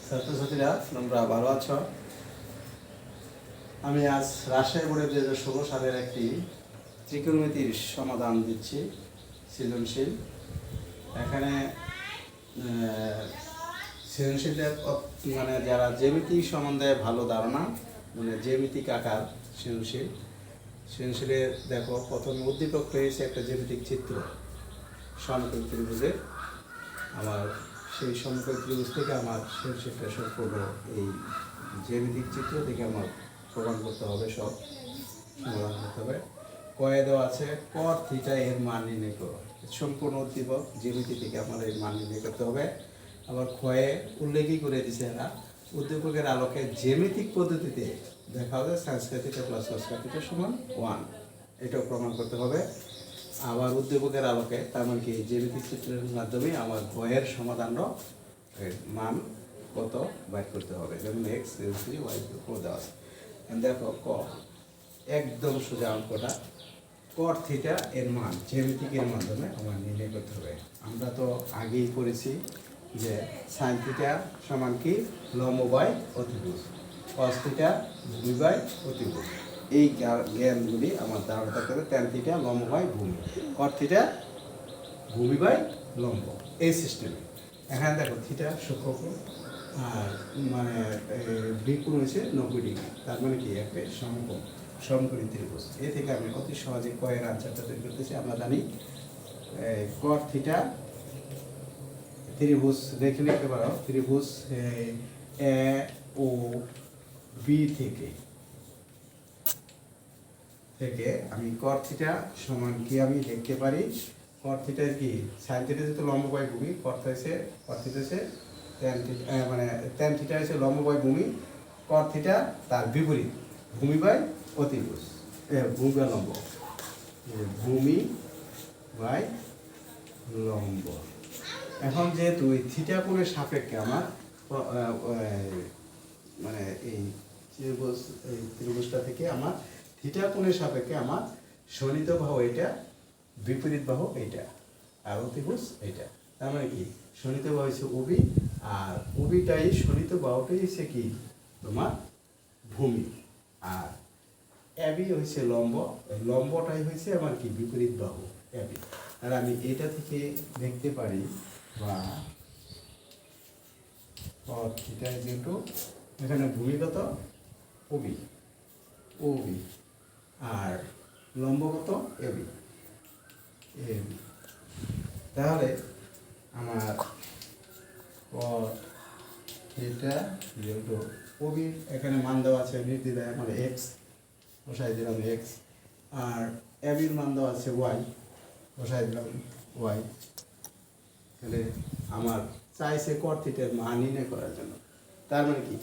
ছাত্রছাত্রীরা তোমরা ভালো আছো? আমি আজ রাজশাহী বোর্ডের 2016 সালের একটি ত্রিকোণমিতির সমাধান দিচ্ছি, সৃজনশীল। এখানে সৃজনশীলের মানে যারা জ্যামিতিক সম্বন্ধে ভালো ধারণা, মানে জ্যামিতিক আকার সৃজনশীলে দেখো, প্রথমে উদ্দীপক রয়েছে একটা জ্যামিতিক চিত্র সমকোণ ত্রিভুজের। আমার সেই সমকোণ ত্রিভুজ থেকে আমার সৃজনশীলটা সম্পূর্ণ এই জ্যামিতিক চিত্র থেকে আমার প্রমাণ করতে হবে, সব সমাধান করতে হবে। কয়ে দেওয়া আছে কর থিটা এর মান নির্ণয় করো। সম্পূর্ণ উদ্দীপক জ্যামিতি থেকে আমার এর মান নির্ণয় করতে হবে। আবার ক্ষয়ে উল্লেখই করে দিছে এরা, উদ্দীপকের আলোকে জ্যামিতিক পদ্ধতিতে দেখা হবে সাইন স্কয়ার থিটা প্লাস কস স্কয়ার থিটা সমান 1, এটাও প্রমাণ করতে হবে। আবার উদ্দীপকের আলোকে, তার মানে কি জ্যামিতিক চিত্রের মাধ্যমে আমার ক্ষয়ের সমাধানও মান কত বাইর করতে হবে। যেমন এক্স থ্রি ওয়াই দেওয়া আছে। দেখো ক একদম সোজা অঙ্কটা, কর থিটা এর মান জ্যামিতিকের মাধ্যমে আমার নির্ণয় করতে হবে। আমরা তো আগেই পড়েছি যে সাইন থিটা সমান কি লম্ব বাই অতিভুজ, কস থিটা ভূমি বাই অতিভুজ। এই জ্ঞানগুলি আমার ধারণা থাকতে হবে। ট্যান থিটা লম্ব বাই ভূমি, কর থিটা ভূমি বাই লম্ব, এই সিস্টেমে। এখানে দেখো থিটা সূক্ষ্মকোণ আর মানে বিকোণ হয়েছে 90 ডিগ্রি, তার মানে কি একটা সমকোণী ত্রিভুজ। এ থেকে আমি অতি সহজে কয়ের আনসারটা তৈরি করতেছি। আমরা জানি কট থিটা ত্রিভুজ রেখে নিতে পারো, ত্রিভুজ এ ও বি থেকে আমি কট থিটা সমান কি আমি দেখতে পারি, কট থিটা কি সাইন থিটা যেহেতু লম্ব বাই ভূমি, কট থিটা হচ্ছে মানে ট্যান থিটা হচ্ছে লম্ব বাই ভূমি, কট থিটা তার বিপরীত ভূমি বাই অতিভুজ, ভূমি বাই লম্ব, ভূমি বাই লম্ব। এখন যেহেতু এই থিটা কোণের সাপেক্ষে আমার মানে এই ত্রিভুজটা থেকে আমার থিটা কোণের সাপেক্ষে আমার শোণিত বাহু এটা, বিপরীত বাহু এইটা, আর অতিভুজ এইটা। তার মানে কি শোণিত বাহু হচ্ছে ওবি, আর ওবিটাই শোণিত বাহুটাই হচ্ছে কি তোমার ভূমি, আর এবি হচ্ছে লম্ব, লম্বটাই হচ্ছে আমার কি বিপরীত বাহু এবি। আর আমি এটা থেকে দেখতে পারি বা থিটা যেহেতু এখানে ভূমিগত ওবি আর লম্বগত এবি, তাহলে আমার থিটা যেহেতু ওবির এখানে মান দেওয়া আছে নির্দ্বিধায়, মানে এক্স বসাই দিলাম এক্স, আর এবির মান দেওয়া আছে ওয়াই বসাই দিলাম ওয়াই। তাহলে আমার চাইছে কট থিটার মান নির্ণয় করার জন্য। তার মানে কি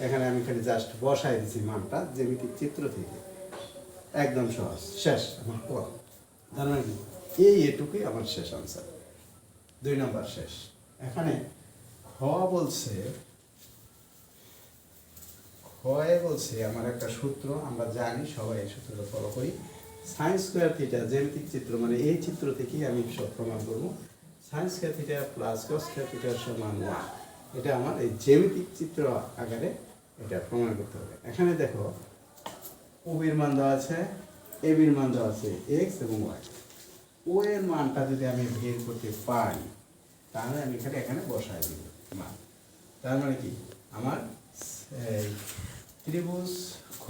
এখানে আমি খালি জাস্ট বসাই দিচ্ছি মানটা জ্যামিতিক চিত্র থেকে, একদম সহজ, শেষ আমার পর। তার মানে কি এটুকুই আমার শেষ আনসার, 2 নম্বর শেষ। এখানে বলছে আমার একটা সূত্র, আমরা জানি সবাই এই সূত্রটা ফলো করি, সাইন স্কয়ার থিটা জ্যামিতিক চিত্র, মানে এই চিত্র থেকেই আমি সব প্রমাণ করবো। সাইন স্কয়ার থিটা প্লাস কস স্কয়ার থিটা সমান 1, এটা আমার এই জ্যামিতিক চিত্র আকারে এটা প্রমাণ করতে হবে। এখানে দেখো ওবির মান দেওয়া আছে, এবির মান দেওয়া আছে এক্স এবং ওয়াই। ও এর মানটা যদি আমি বের করতে পারি তাহলে আমি এখানে বসাই দিব মান। তার মানে কি আমার ত্রিভুজ খ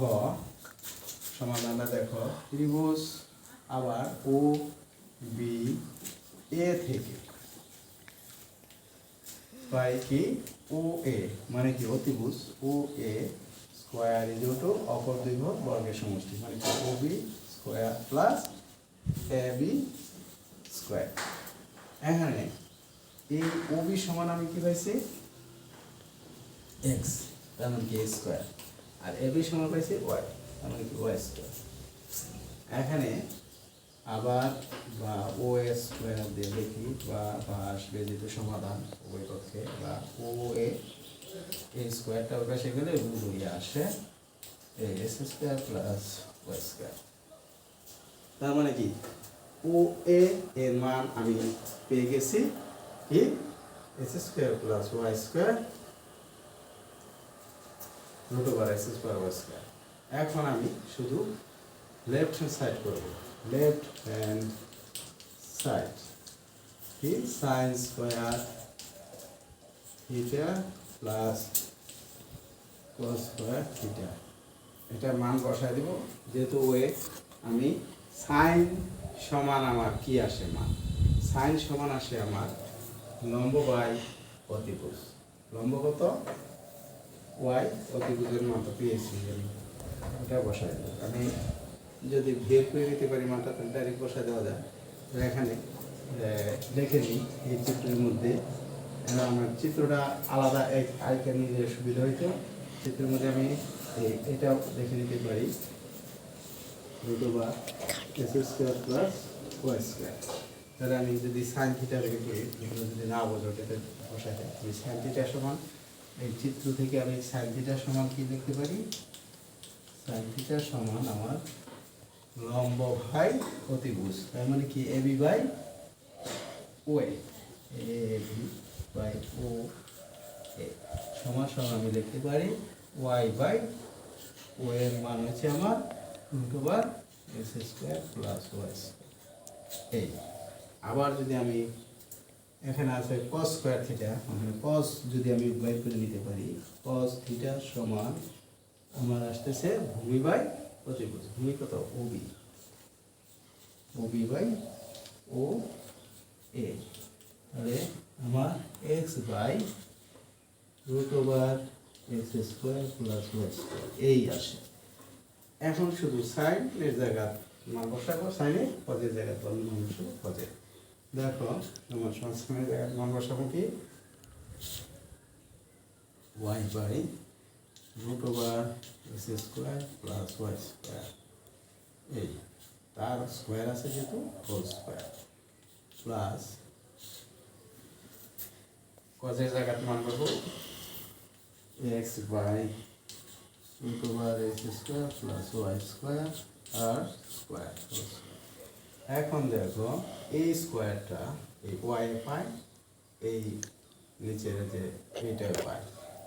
সমাধানটা দেখো, ত্রিভুজ আবার ও বি এ থেকে পাই কি ও এ, মানে কি অতিভুজ ও এ স্কোয়ার ইকুয়াল টু অপর দুই বাহুর বর্গের সমষ্টি, মানে কি ও B square plus A B square. এখানে এই ও বি সমান আমি কি পাইছি এক্স, তার মানে কি স্কোয়ার, আর এ বি সমান পাইছি ওয়াই, তার মানে কি ওয়াই স্কোয়ার। এখানে আবার বা ও এ স্কোয়ার দিয়ে লিখি বা আসবে যেহেতু সমাধান উভয় পক্ষে, বা ও এ স্কোয়ারটা ওর পাশে গেলে রুট হয়ে আসে X square plus Y square. তার মানে কি ও এর মান আমি পেয়ে গেছি কি X square plus Y square root over x square Y square. এখন আমি শুধু লেফট হ্যান্ড সাইড করবো, লেফট হ্যান্ড সাইড কি sine square theta plus cos square theta, এটার মান বসায় দিব। যেহেতু ওয়ে আমি সাইন সমান আমার কি আসে মান, সাইন সমান আসে আমার লম্ব বাই অতিভুজ, লম্ব কত ওয়াই, অতিভুজের মান তো পেয়েছি আমি, ওটা বসাই দেবো। আমি যদি বের করে নিতে পারি মানটা তাহলে ডাইরেক্ট বসায় দেওয়া যায়। তো এখানে লিখে নিই এই চিত্রের মধ্যে, আমার চিত্রটা আলাদা এক আরেকটা নিয়ে সুবিধা হইতো। চিত্রের মধ্যে আমি এটাও দেখে নিতে পারি root over x square plus Y square. তাহলে আমি যদি সাইন থিটা রেখে করি, এগুলো যদি না বোঝো এটা বসাই দেয়, আমি সাইন থিটা সমান, এই চিত্র থেকে আমি সাইন থিটা সমান কি লিখতে পারি, সাইন থিটা সমান আমার লম্ব বাই অতিভুজ, তার মানে কি A B by way, A B by O A সমান সমান আমি লিখতে পারি ওয়াই বাই ও এর মান হচ্ছে আমার root over x square plus Y square. এই আবার যদি আমি এখানে আছে কস স্কোয়ার থিটা, মানে কস যদি আমি বাইর করে নিতে পারি, কস থিটা সমান আমার আসতেছে ভূমি বাই অতিভুজ, ভূমি কত OB, OB by O A, তাহলে আমার X by root over x square plus Y square এই আসে। এখন শুধু সাইনের জায়গা মান বসাবো, সাইনে পদের জায়গা মান বসাবো পদে। দেখো আমার সংস্করণের জায়গায় মান বসাবো কি y by root over x square plus Y square, এই তার স্কোয়ার আছে যেহেতু হোল স্কোয়ার প্লাস কজের জায়গায় মান পাবো x by root over x square plus Y square আর স্কোয়ার। এখন দেখো এই স্কোয়ারটা এই ওয়াই পায়, এই নিচের যে এইটা পায়,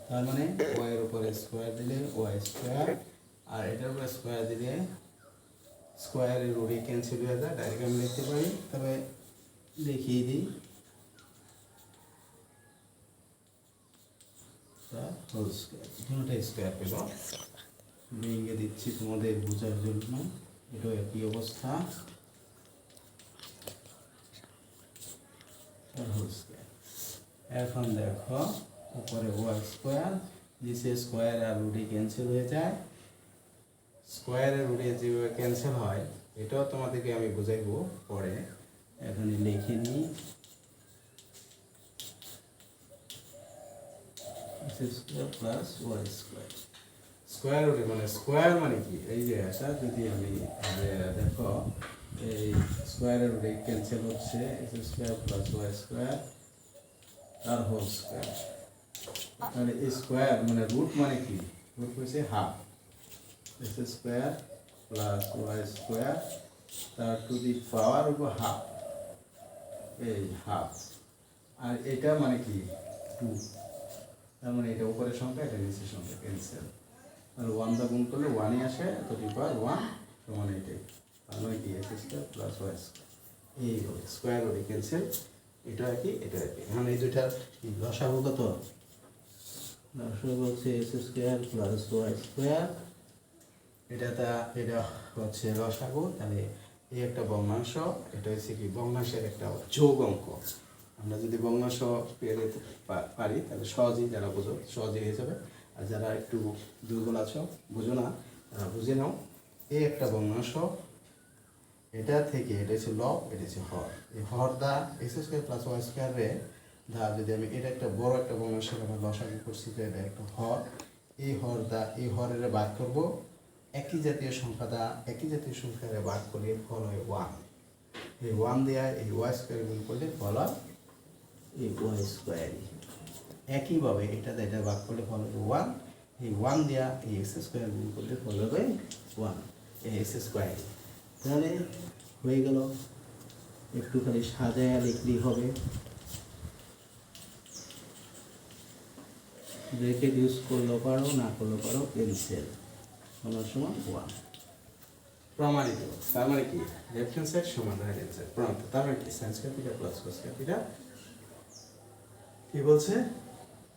তার মানে ওয়াইয়ের উপরে স্কোয়ার দিলে ওয়াই স্কোয়ার, আর এটার উপরে স্কোয়ার দিলে স্কোয়ারের রুটে ক্যান্সেল হয়ে যায়, ডাইরেক্ট আমি লিখতে পারি। তবে দেখিয়ে দিই, হোল স্কোয়ার, দুটোটা স্কোয়ার পেল, ভেঙে দিচ্ছি তোমাদের বোঝার জন্য, এটাও একই অবস্থা, হোল স্কোয়ার। এখন দেখো উপরে ওয়াই স্কোয়ার, নিচে স্কোয়ার আর রুটে ক্যান্সেল হয়ে যায়, স্কোয়ারের রুটে যেভাবে ক্যান্সেল হয় এটাও তোমাদেরকে আমি বুঝাইবো পরে। এখানে লিখে নিই square plus Y square, square রুটে মানে স্কোয়ার মানে কি, এই যে এটা যদি আমি দেখো এই স্কোয়ারের রুটে ক্যান্সেল হচ্ছে x square plus Y square আর হোল স্কোয়ার, তাহলে এই স্কোয়ার মানে রুট মানে কি, রুট হচ্ছে half, X square plus Y square তার টু দি পাওয়ার উপর হাফ, এই হাফ, আর এটা মানে কি 2, তার মানে এটা উপরের সংখ্যা এটা নিচের সংখ্যা ক্যান্সেল, আর 1 দা গুণ করলে 1ই আসে, টু দি পাওয়ার 1 সমান এটাই, তার মানে কি x square plus Y square, এই স্কোয়ার ওই ক্যান্সেল, এটা কি এটা কি। এখন এই দুইটার লসাগু কত, লসাগু হচ্ছে x square plus Y square, এটা হচ্ছে লসাগু, তাহলে এই একটা ভগ্নাংশ, এটা হচ্ছে কি ভগ্নাংশের একটা যোগ অঙ্ক। আমরা যদি ভগ্নাংশ পেয়ে যেতে পারি তাহলে সহজেই, যারা বোঝো সহজেই হয়ে যাবে, আর যারা একটু দুর্বল আছো বুঝো না তারা বুঝে নাও। এই একটা ভগ্নাংশ, এটা থেকে এটা হচ্ছে লব, এটা হচ্ছে হর, এই হর দা এক্স স্কোয়ার প্লাস ওয়াই স্কোয়ারে দা যদি আমি এটা একটা বড় একটা ভগ্নাংশের আমরা লসাগু করছি, তো এটা একটা হর, এই হর দা এই হরের ভাগ করবো একই জাতীয় সংখ্যা দা একই জাতীয় সংখ্যারে ভাগ করলে ফল হয় 1, এই 1 দেওয়া এই ওয়াই স্কোয়ার গুণ করলে ফল হয় এই ওয়াই স্কোয়ারই। একইভাবে এটা এটা ভাগ করলে ফল হবে 1, এই 1 দেওয়া এই এক্স স্কোয়ার গুণ করলে ফল হবে 1, এই এক্স স্কোয়ার। তাহলে হয়ে গেল, একটুখানি সাজায়া লিখলেই হবে। ব্রেকেট ইউজ করলেও পারো, না করলেও পারো, পেন্সিল সমান সমান 1 প্রমাণিত। তার মানে কি লেফট হ্যান্ড সাইড সমান রাইট হ্যান্ড সাইড প্রমাণিত। তার মানে কি সাইন স্কয়ার থিটা প্লাস কস স্কয়ার থিটা কি বলছে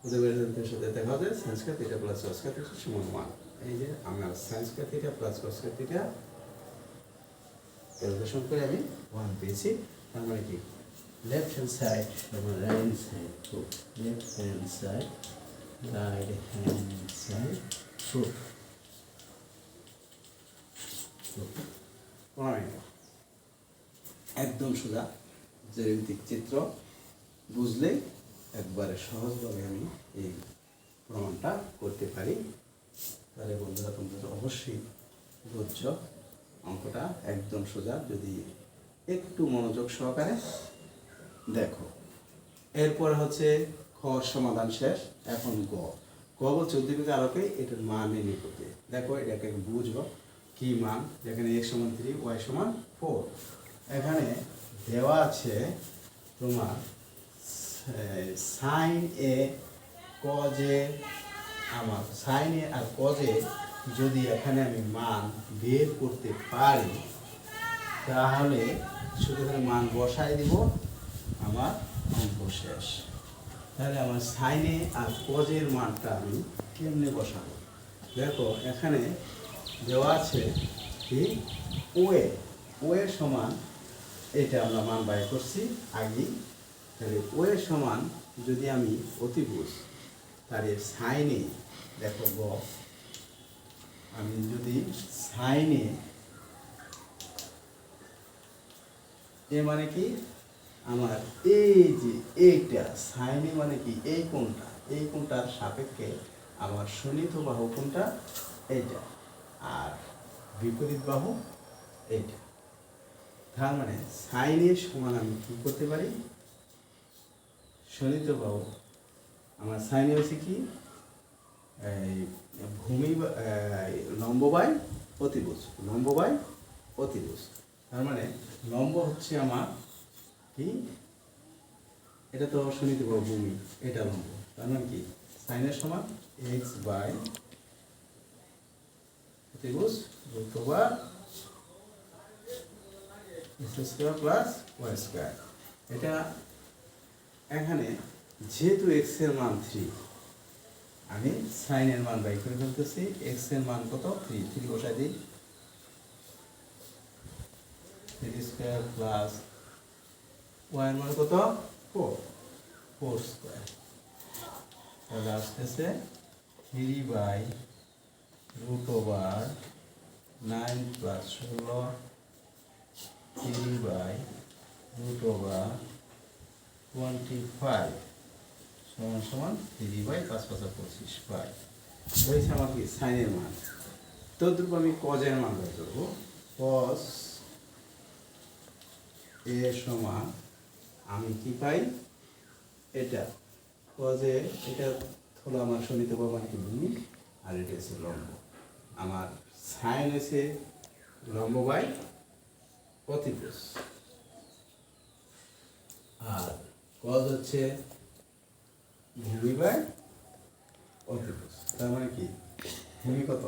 ওদের বের সাথে দেখা যায় সাইন স্কয়ার থিটা প্লাস কস স্কয়ার থিটা সমান 1। এই যে আমরা সাইন স্কয়ার থিটা প্লাস কস স্কয়ার থিটা ক্যালকুলেশন করে আমি 1 পেয়েছি। তার মানে কি লেফট হ্যান্ড সাইড সমান রাইট হ্যান্ড সাইড, তো left hand side right hand side proof প্রমাণিত। একদম সোজা জ্যামিতিক চিত্র বুঝলে একবারে সহজভাবে আমি এই প্রমাণটা করতে পারি। তাহলে বন্ধুরা তোমরা অবশ্যই বুঝছ অঙ্কটা একদম সোজা যদি একটু মনোযোগ সহকারে দেখো। এরপর হচ্ছে খ সমাধান শেষ। এখন গ বলছে উদ্দীপক আলোকে এটার মান নির্ণয় করতে। দেখো এটাকে বুঝবো কি মান, যেখানে x সমান 3 y সমান 4। এখানে দেওয়া আছে তোমার সাইন এ কজ এ, আমার সাইন এ আর কজ এ যদি এখানে আমি মান বের করতে পারি তাহলে শুধু এখানে মান বসাই দিব, আমার অঙ্ক শেষ। তাহলে আমার সাইনে আর কজের মানটা আমি কেমনে বসাবো? দেখো এখানে দেওয়া আছে কি ওয়ে সমান, এটা আমরা মান বাই করছি আগেই। তাহলে ওয়ে সমান যদি আমি অতিভুজ তাহলে সাইনে দেখো আমি যদি সাইনে এ মানে কি আমার এই যে এইটা সাইনে মানে কি এই কোণটার সাপেক্ষে আমার শোণিত বাহু কোণটা এইটা আর বিপরীত বাহু এইটা। তার মানে সাইনের সমান আমি কি করতে পারি, শোণিত বাহু আমার সাইনে হচ্ছে কি ভূমি লম্ব বাই অতিভুজ। তার মানে লম্ব হচ্ছে আমার কি, এটা তো শোণিত বাহু ভূমি, এটা লম্ব। তার মানে কি সাইনের সমান x বাই অতিভুজ root over x square plus y square. এটা এখানে যেহেতু x এর মান 3 আমি সাইনের মান বাই করে ফেলতেছি। x এর মান কত 3 বসাই দিই, 3 স্কয়ার প্লাস y এর মান কত 4 স্কয়ার। তাহলে আসতেছে 3 by root over 9 plus 16, 3 by root over 25 সমান সমান 3 বাই 5 5 25 পাই। হয়েছে আমার কি সাইনের মান। তদ্রুপ আমি কজের মান বের করবো। কস এ সমান আমি কি পাই, এটা কজে এটা হলো আমার শোণিত বাহু মানে কি ভূমি, আর এটা হচ্ছে লম্ব। আমার সাইন হচ্ছে লম্ব বাই অতিভুজ আর কজ হচ্ছে ভূমি বাই অতিভুজ। তার মানে কি ভূমি কত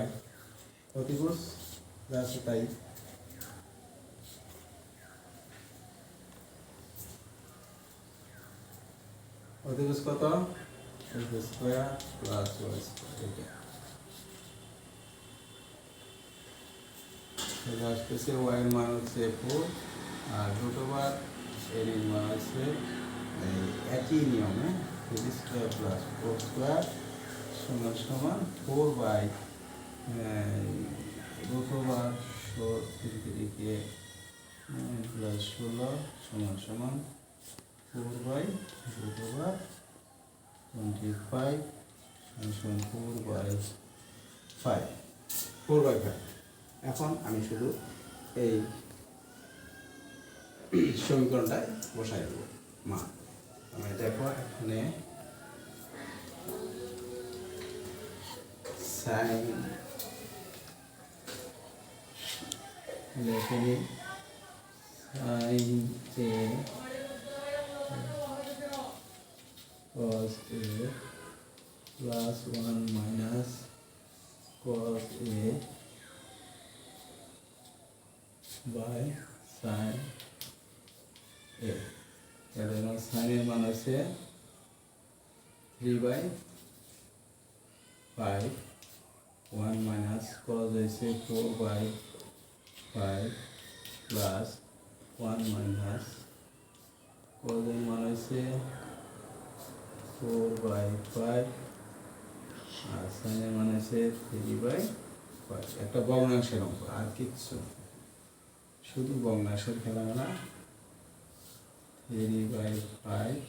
y, অতিভুজ যা আছে তাই। অতিভুজ কত x square plus y square. এটা আসতেছে y এর মান হচ্ছে 4 আর রুট ওভার এর মান হচ্ছে একই নিয়মে 3 স্কয়ার প্লাস 4 স্কয়ার সমান সমান 4 বাই রুট ওভার 3 কে প্লাস 16 সমান সমান 4 বাই রুট ওভার 25 সমান 4 বাই 5। এখন আমি শুধু এই সমীকরণটায় বসাই দেবো মান। আমি দেখো এখানে সাইন এখানে সাইন এ cos A plus 1 minus cos a by sine a। তাহলে আমার সাইনের মান হচ্ছে 3/5, 1 মাইনাস cos হয়েছে 4/5 প্লাস 1 মাইনাস cos এর মান হয়েছে 4/5 আর সাইনের মান হচ্ছে 3/5। একটা ভগ্নাংশের অঙ্ক, আর কিচ্ছু না। শুধু ভগ্নাংশের খেলা না। 3/5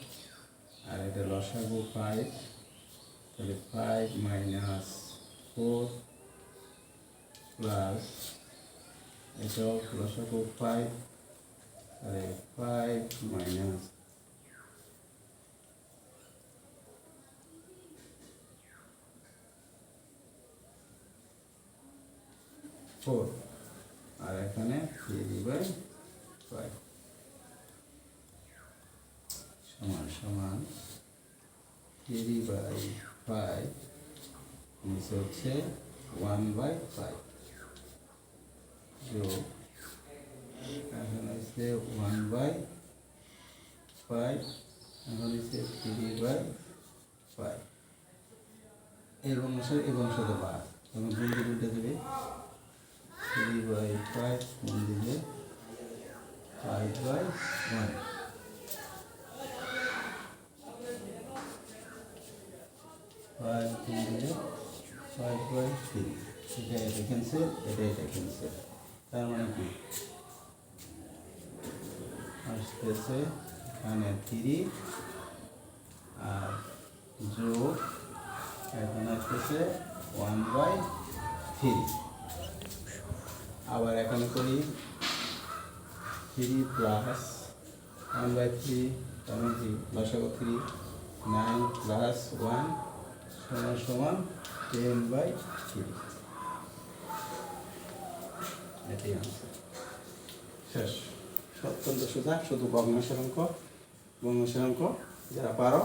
আর এটা লসাগু 5, তাহলে 5 মাইনাস 4 প্লাস এটাও লসাগু 5, তাহলে 5 মাইনাস 4 আর এখানে 3/5 সমান সমান 3/5 নিচে হচ্ছে 1/5 যোগ এখানে হচ্ছে 1/5 এখন হচ্ছে 3/5। এই বংশতে বাদ তখন দুটো দেবে 3/5 গুণ দিলে 5/1 5 গুণ দিলে 5/3। এটা ক্যান্সেল, এটা ক্যান্সেল। তার মানে কি আসতেছে এখানে 3 আর যোগ এখানে আসতেছে 1/3। আবার এখানে করি 3 প্লাস 1/3 তাহলে কি লসাগু 3, 9 প্লাস 1 সমান সমান 10/3। এটাই আনসার। শেষ। অত্যন্ত সোজা, শুধু ভগ্নাংশের অঙ্ক যারা পারো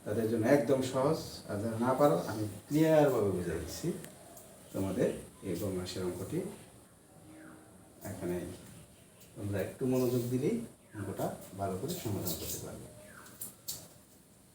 তাদের জন্য একদম সহজ, আর যারা না পারো আমি ক্লিয়ারভাবে বুঝে দিচ্ছি তোমাদের এই ভগ্নাংশের অঙ্কটি। এখানে তোমরা একটু মনোযোগ দিলেই অঙ্কটা ভালো করে সমাধান করতে পারবে।